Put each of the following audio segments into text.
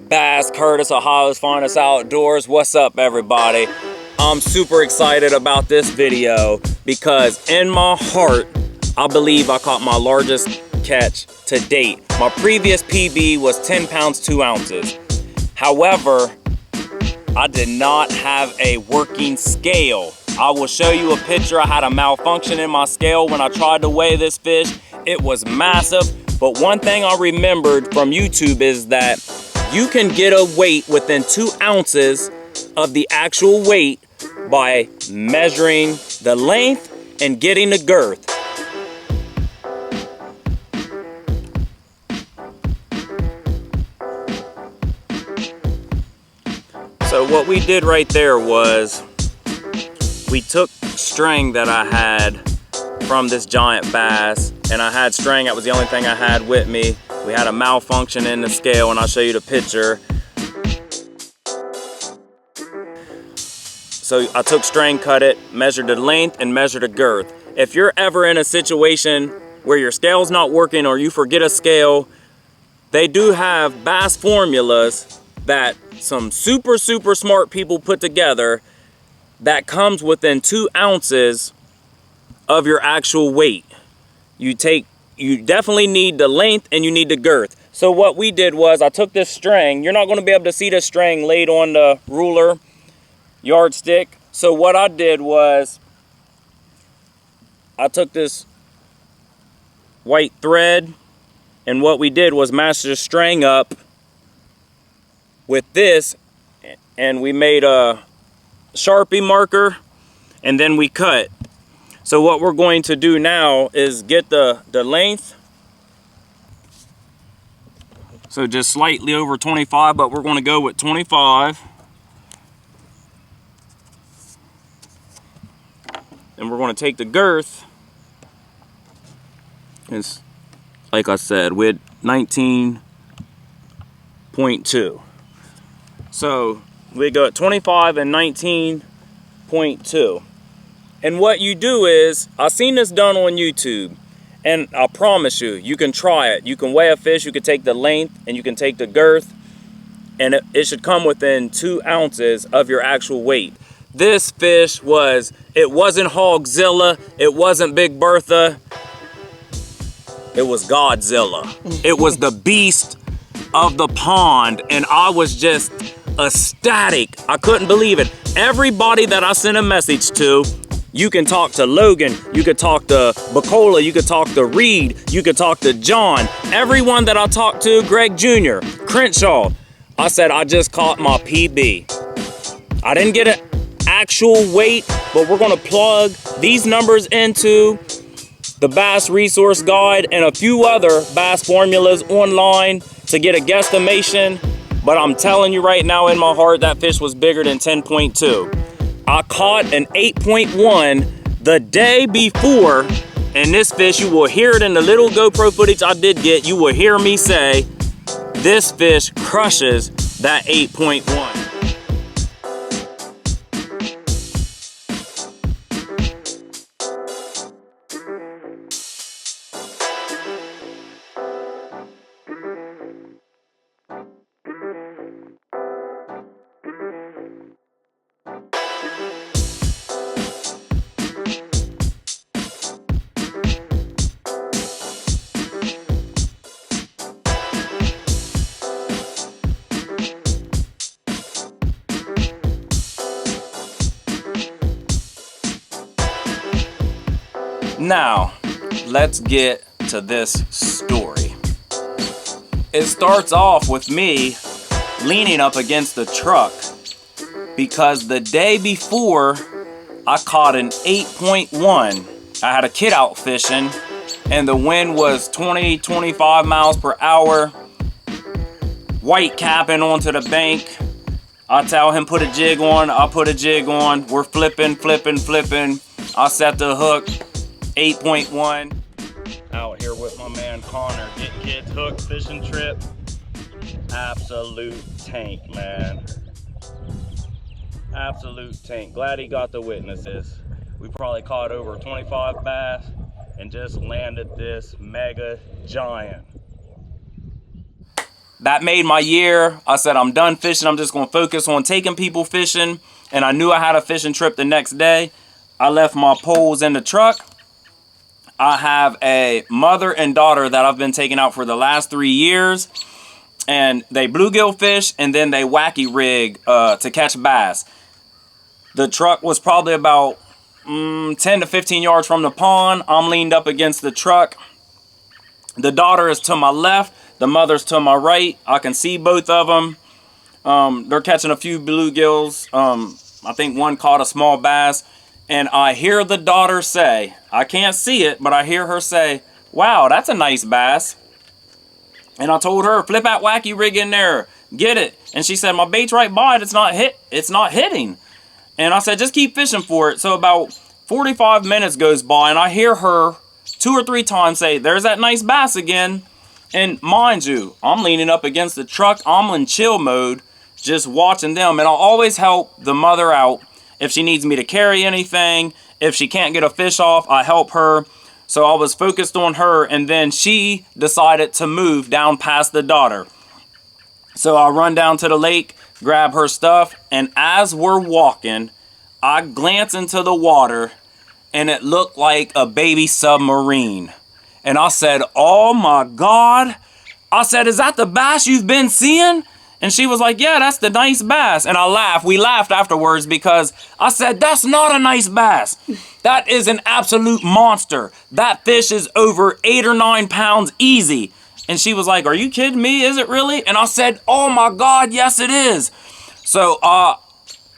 Bass Curtis, Ohio's finest outdoors. What's up, everybody? I'm super excited about this video because in my heart, I believe I caught my largest catch to date. My previous PB was 10 pounds, 2 ounces. However, I did not have a working scale. I will show you a picture. I had a malfunction in my scale when I tried to weigh this fish. It was massive, but one thing I remembered from YouTube is that you can get a weight within 2 ounces of the actual weight by measuring the length and getting the girth. So what we did right there was we took string that I had from this giant bass, and I had string, that was the only thing I had with me. We had a malfunction in the scale, and I'll show you the picture. So I took string, cut it, measured the length, and measured the girth. If you're ever in a situation where your scale's not working or you forget a scale, they do have bass formulas that some super smart people put together that comes within 2 ounces of your actual weight. You definitely need the length and you need the girth. So what we did was I took this string. You're not going to be able to see this string laid on the ruler yardstick. So what I did was I took this white thread, and what we did was match the string up with this, and we made a Sharpie marker, and then we cut. So what we're going to do now is get the length. So just slightly over 25, but we're going to go with 25. And we're going to take the girth. It's, like I said, with 19.2. So we go at 25 and 19.2. And what you do is, I've seen this done on YouTube, and I promise you, you can try it. You can weigh a fish, you can take the length, and you can take the girth, and it should come within 2 ounces of your actual weight. This fish it wasn't Hogzilla, it wasn't Big Bertha, it was Godzilla. It was the beast of the pond, and I was just ecstatic. I couldn't believe it. Everybody that I sent a message to, you can talk to Logan, you could talk to Bacola, you could talk to Reed, you could talk to John. Everyone that I talked to, Greg Jr., Crenshaw, I said, I just caught my PB. I didn't get an actual weight, but we're gonna plug these numbers into the Bass Resource Guide and a few other bass formulas online to get a guesstimation. But I'm telling you right now, in my heart, that fish was bigger than 10.2. I caught an 8.1 the day before, and this fish, you will hear it in the little GoPro footage I did get, you will hear me say, this fish crushes that 8.1. Now, let's get to this story. It starts off with me leaning up against the truck because the day before I caught an 8.1. I had a kid out fishing and the wind was 20-25 miles per hour, white capping onto the bank. I tell him put a jig on, I put a jig on, we're flipping. I set the hook, 8.1. Out here with my man Connor, getting kids hooked, fishing trip. Absolute tank, man. Absolute tank. Glad he got the witnesses. We probably caught over 25 bass and just landed this mega giant. that made my year. I said, I'm done fishing. I'm just going to focus on taking people fishing. And I knew I had a fishing trip the next day. I left my poles in the truck. I have a mother and daughter that I've been taking out for the last 3 years. And they bluegill fish and then they wacky rig to catch bass. The truck was probably about 10 to 15 yards from the pond. I'm leaned up against the truck. The daughter is to my left. The mother's to my right. I can see both of them. They're catching a few bluegills. I think one caught a small bass. And I hear the daughter say, I can't see it, but I hear her say, wow, that's a nice bass. And I told her, flip that wacky rig in there, get it. And she said, my bait's right by it, it's not hitting. And I said, just keep fishing for it. So about 45 minutes goes by and I hear her 2 or 3 times say, there's that nice bass again. And mind you, I'm leaning up against the truck, I'm in chill mode, just watching them. And I'll always help the mother out. If she needs me to carry anything, if she can't get a fish off, I help her. So I was focused on her, and then she decided to move down past the daughter. So I run down to the lake, grab her stuff, and as we're walking, I glance into the water, and it looked like a baby submarine. And I said, oh my God. I said, is that the bass you've been seeing? And she was like, yeah, that's the nice bass. And I laughed. We laughed afterwards because I said, that's not a nice bass. That is an absolute monster. That fish is over 8 or 9 pounds easy. And she was like, are you kidding me? Is it really? And I said, oh my God, yes it is. So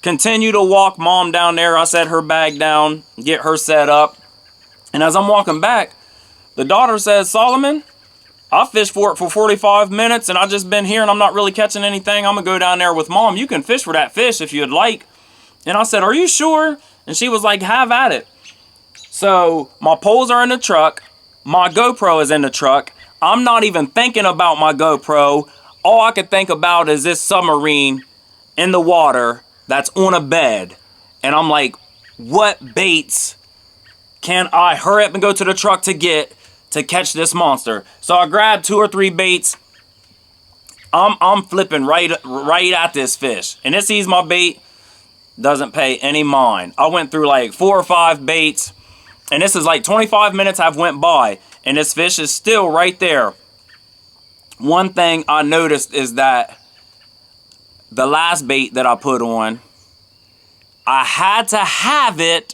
continue to walk mom down there. I set her bag down, get her set up. And as I'm walking back, the daughter says, Solomon, I fished for it for 45 minutes and I just been here and I'm not really catching anything. I'm gonna go down there with mom. You can fish for that fish if you'd like. And I said, are you sure? And she was like, have at it. So my poles are in the truck. My GoPro is in the truck. I'm not even thinking about my GoPro. All I could think about is this submarine in the water that's on a bed. And I'm like, what baits can I hurry up and go to the truck to get to catch this monster? So I grabbed 2 or 3 baits. I'm flipping right at this fish. And it sees my bait, doesn't pay any mind. I went through like 4 or 5 baits. And this is like 25 minutes I've went by. And this fish is still right there. One thing I noticed is that the last bait that I put on, I had to have it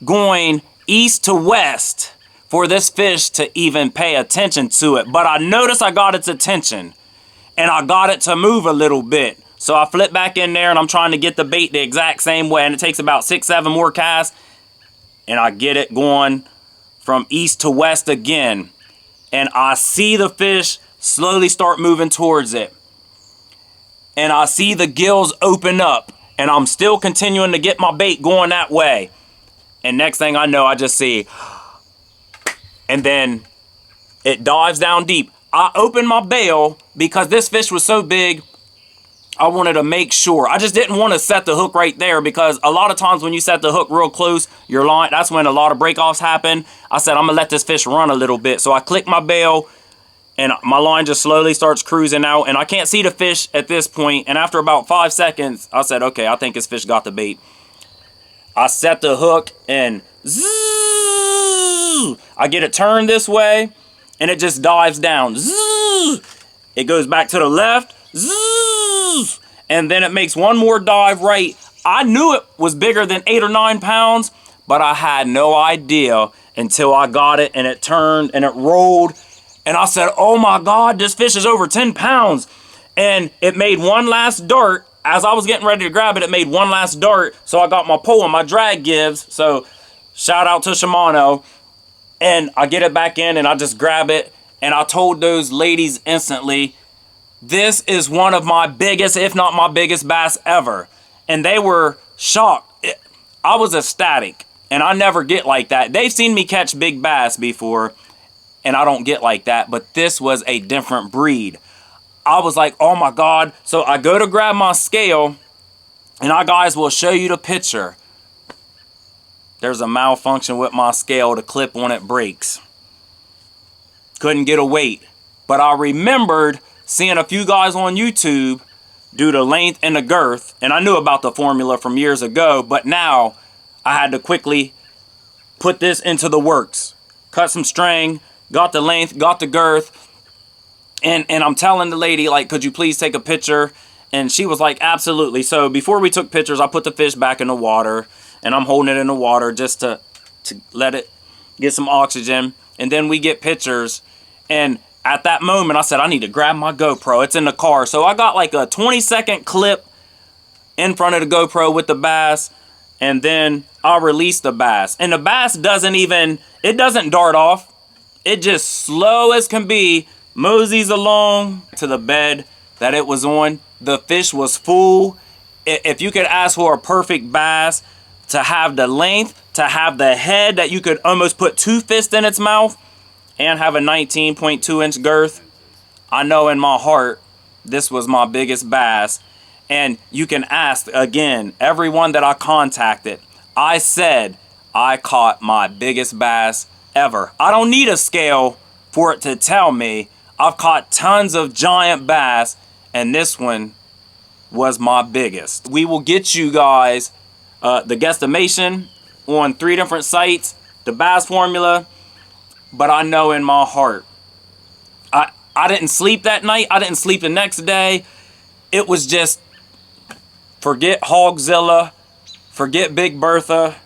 going east to west for this fish to even pay attention to it. But I noticed I got its attention and I got it to move a little bit. So I flip back in there and I'm trying to get the bait the exact same way, and it takes about 6, 7 more casts and I get it going from east to west again. And I see the fish slowly start moving towards it. And I see the gills open up and I'm still continuing to get my bait going that way. And next thing I know, I just see, and then it dives down deep. I opened my bail because this fish was so big, I wanted to make sure. I just didn't want to set the hook right there because a lot of times when you set the hook real close, your line, that's when a lot of breakoffs happen. I said, I'm going to let this fish run a little bit. So I click my bail and my line just slowly starts cruising out and I can't see the fish at this point. And after about 5 seconds, I said, okay, I think this fish got the bait. I set the hook and zzz, I get it turned this way and it just dives down. Zzz, it goes back to the left. Zzz, and then it makes one more dive right. I knew it was bigger than 8 or 9 pounds, but I had no idea until I got it and it turned and it rolled. And I said, oh my God, this fish is over 10 pounds. And it made one last dart. As I was getting ready to grab it, it made one last dart. So I got my pole and my drag gives. So shout out to Shimano. And I get it back in and I just grab it. And I told those ladies instantly, this is one of my biggest, if not my biggest bass ever. And they were shocked. I was ecstatic. And I never get like that. They've seen me catch big bass before. And I don't get like that. But this was a different breed. I was like, oh my God. So I go to grab my scale and I guys will show you the picture. There's a malfunction with my scale. The clip on it breaks. Couldn't get a weight. But I remembered seeing a few guys on YouTube do the length and the girth, and I knew about the formula from years ago, but now I had to quickly put this into the works. Cut some string, got the length, got the girth, and I'm telling the lady, like, could you please take a picture? And she was like, absolutely. So before we took pictures, I put the fish back in the water, and I'm holding it in the water just to let it get some oxygen. And then we get pictures, and at that moment, I said, I need to grab my GoPro. It's in the car. So I got like a 20-second clip in front of the GoPro with the bass, and then I'll release the bass. And the bass doesn't dart off. It just slow as can be moseys along to the bed that it was on. The fish was full. If you could ask for a perfect bass, to have the length, to have the head that you could almost put 2 fists in its mouth, and have a 19.2 inch girth, I know in my heart this was my biggest bass. And you can ask again, everyone that I contacted, I said I caught my biggest bass ever. I don't need a scale for it to tell me. I've caught tons of giant bass, and this one was my biggest. We will get you guys the guesstimation on 3 different sites, the bass formula, but I know in my heart, I didn't sleep that night. I didn't sleep the next day. It was just, forget Hogzilla, forget Big Bertha.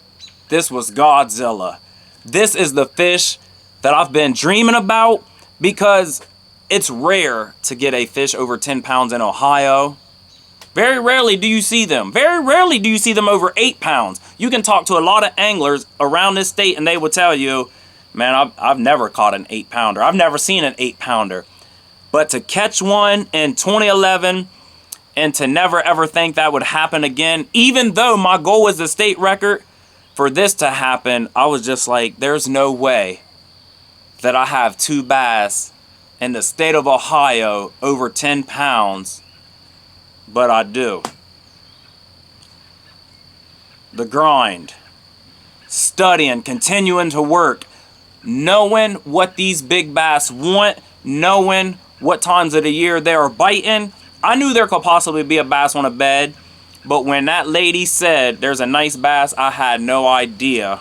This was Godzilla. This is the fish that I've been dreaming about, because it's rare to get a fish over 10 pounds in Ohio. Very rarely do you see them. Very rarely do you see them over 8 pounds. You can talk to a lot of anglers around this state and they will tell you, man, I've never caught an 8 pounder. I've never seen an 8 pounder. But to catch one in 2011 and to never ever think that would happen again, even though my goal was the state record, for this to happen, I was just like, there's no way that I have 2 bass in the state of Ohio over 10 pounds, but I do. The grind, studying, continuing to work, knowing what these big bass want, knowing what times of the year they are biting. I knew there could possibly be a bass on a bed, but when that lady said there's a nice bass, I had no idea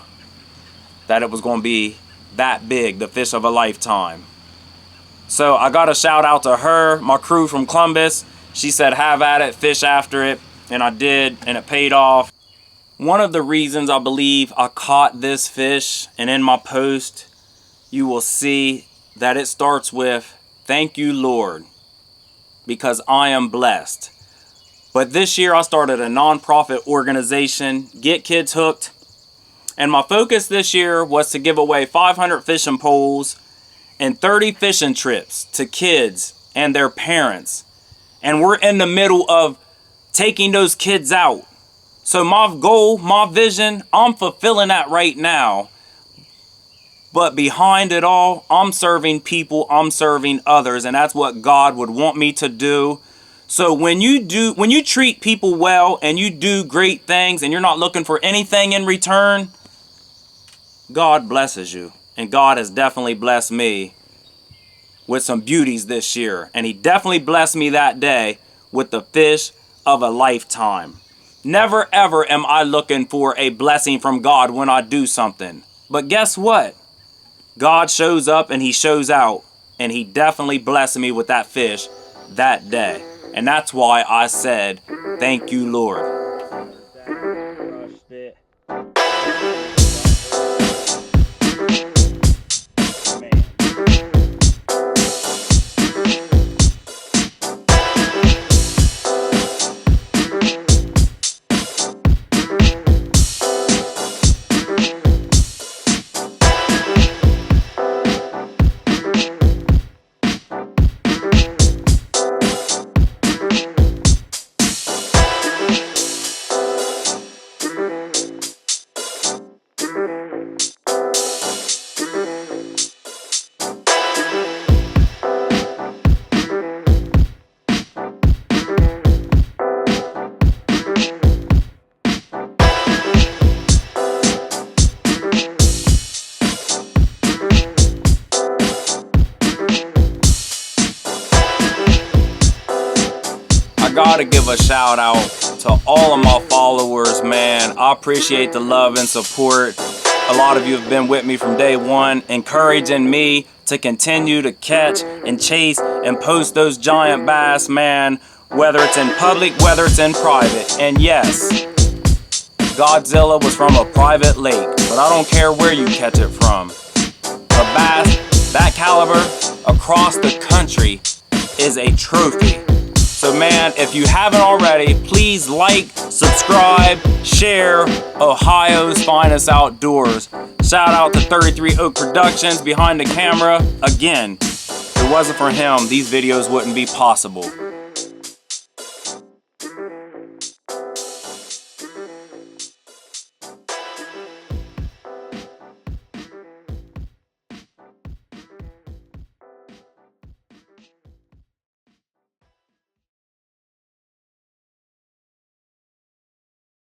that it was going to be that big, the fish of a lifetime. So I got a shout out to her, my crew from Columbus. She said, have at it, fish after it, and I did, and it paid off. One of the reasons I believe I caught this fish, and in my post, you will see that it starts with, thank you, Lord, because I am blessed. But this year I started a nonprofit organization, Get Kids Hooked. And my focus this year was to give away 500 fishing poles and 30 fishing trips to kids and their parents. And we're in the middle of taking those kids out. So my goal, my vision, I'm fulfilling that right now. But behind it all, I'm serving people, I'm serving others, and that's what God would want me to do. So when you treat people well and you do great things and you're not looking for anything in return, God blesses you. And God has definitely blessed me with some beauties this year. And he definitely blessed me that day with the fish of a lifetime. Never ever am I looking for a blessing from God when I do something. But guess what? God shows up and he shows out, and he definitely blessed me with that fish that day. And that's why I said, thank you, Lord. gotta give a shout out to all of my followers, man. I appreciate the love and support. A lot of you have been with me from day one, encouraging me to continue to catch and chase and post those giant bass, man, whether it's in public, whether it's in private. And yes, Godzilla was from a private lake, but I don't care where you catch it from. A bass that caliber across the country is a trophy. So man, if you haven't already, please like, subscribe, share Ohio's finest outdoors. Shout out to 33 Oak Productions behind the camera. Again, if it wasn't for him, these videos wouldn't be possible.